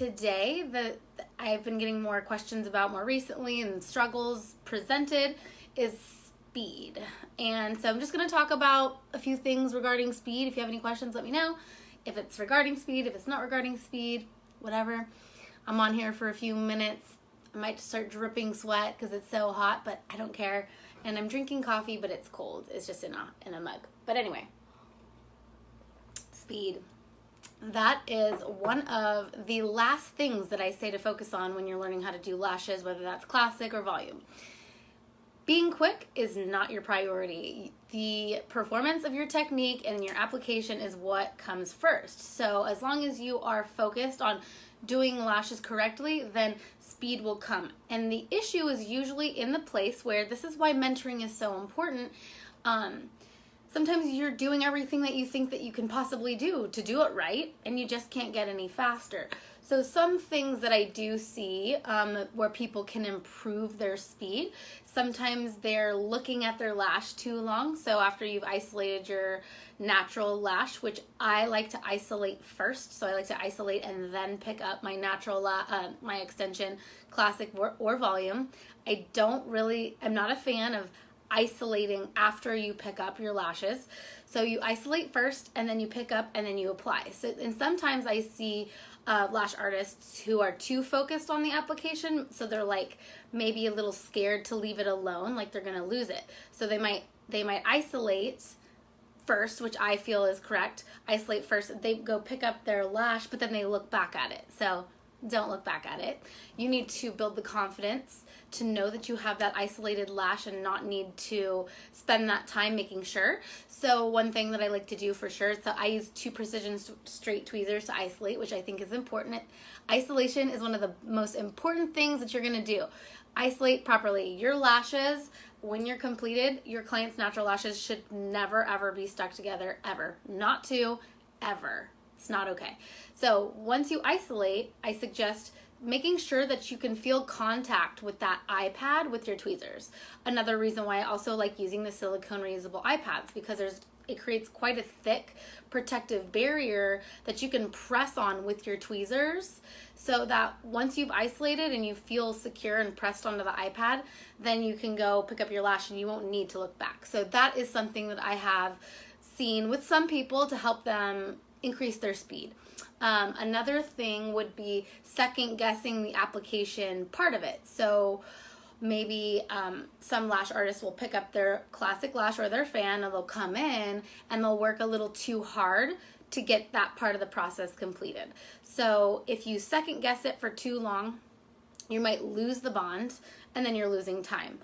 today that I've been getting more questions about more recently and struggles presented is speed. And so I'm just going to talk about a few things regarding speed. If you have any questions, let me know. If it's regarding speed, if it's not regarding speed, whatever. I'm on here for a few minutes. I might just start dripping sweat because it's so hot, but I don't care. And I'm drinking coffee, but it's cold. It's just in a mug. But anyway, speed. That is one of the last things that I say to focus on when you're learning how to do lashes, whether that's classic or volume. Being quick is not your priority. The performance of your technique and your application is what comes first. So as long as you are focused on doing lashes correctly, then speed will come. And the issue is usually in the place where, this is why mentoring is so important. Sometimes you're doing everything that you think that you can possibly do to do it right, and you just can't get any faster. So some things that I do see where people can improve their speed, sometimes they're looking at their lash too long. So after you've isolated your natural lash, which I like to isolate first, so I like to isolate and then pick up my natural my extension, classic or volume. I'm not a fan of isolating after you pick up your lashes. So you isolate first and then you pick up and then you apply. So, and sometimes I see lash artists who are too focused on the application, so they're like maybe a little scared to leave it alone, like they're gonna lose it. So they might isolate first, which I feel is correct. Isolate first, they go pick up their lash, but then they look back at it. So don't look back at it. You need to build the confidence to know that you have that isolated lash and not need to spend that time making sure. So one thing that I like to do for sure, so I use 2 precision straight tweezers to isolate, which I think is important. Isolation is one of the most important things that you're gonna do. Isolate properly. Your lashes, when you're completed, your client's natural lashes should never ever be stuck together, ever. Not to, ever. It's not okay. So once you isolate, I suggest making sure that you can feel contact with that iPad with your tweezers. Another reason why I also like using the Silicone Reusable Eye Pads, because it creates quite a thick protective barrier that you can press on with your tweezers, so that once you've isolated and you feel secure and pressed onto the iPad, then you can go pick up your lash and you won't need to look back. So that is something that I have seen with some people to help them increase their speed. Another thing would be second guessing the application part of it. So maybe some lash artists will pick up their classic lash or their fan, and they'll come in and they'll work a little too hard to get that part of the process completed. So if you second guess it for too long, you might lose the bond, and then you're losing time.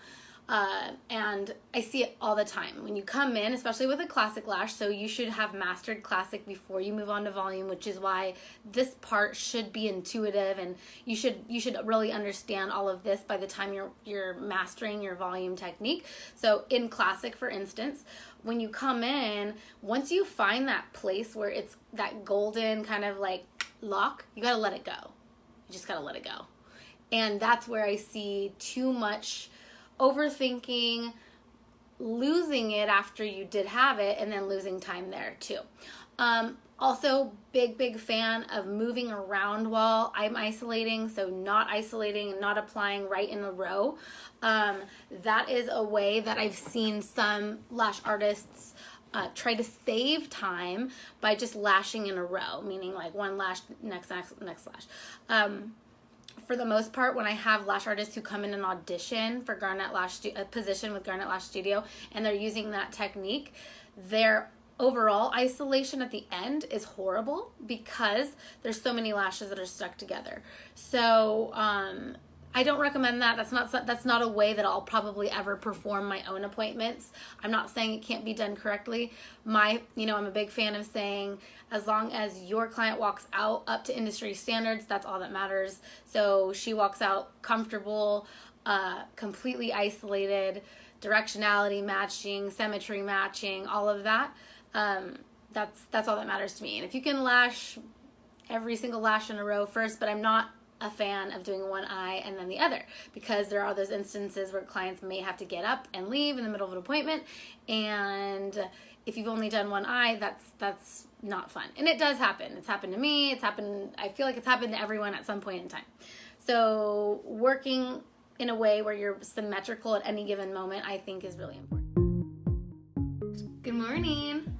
And I see it all the time when you come in, especially with a classic lash. So you should have mastered classic before you move on to volume, which is why this part should be intuitive, and you should really understand all of this by the time you're mastering your volume technique. So in classic, for instance, when you come in, once you find that place where it's that golden kind of like lock, you gotta let it go. You just gotta let it go. And that's where I see too much overthinking, losing it after you did have it, and then losing time there too. Also, big fan of moving around while I'm isolating, so not isolating and not applying right in a row. That is a way that I've seen some lash artists try to save time by just lashing in a row, meaning like one lash, next lash. For the most part, when I have lash artists who come in and audition for a position with Garnet Lash Studio, and they're using that technique, their overall isolation at the end is horrible because there's so many lashes that are stuck together. So I don't recommend that. That's not a way that I'll probably ever perform my own appointments. I'm not saying it can't be done correctly. I'm a big fan of saying, as long as your client walks out up to industry standards, that's all that matters. So she walks out comfortable, completely isolated, directionality matching, symmetry matching, all of that. That's all that matters to me. And if you can lash every single lash in a row first, but I'm not a fan of doing one eye and then the other, because there are those instances where clients may have to get up and leave in the middle of an appointment, and if you've only done one eye, that's not fun. And it does happen. It's happened to me. I feel like it's happened to everyone at some point in time. So working in a way where you're symmetrical at any given moment, I think is really important. Good morning.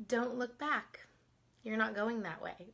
Don't look back. You're not going that way.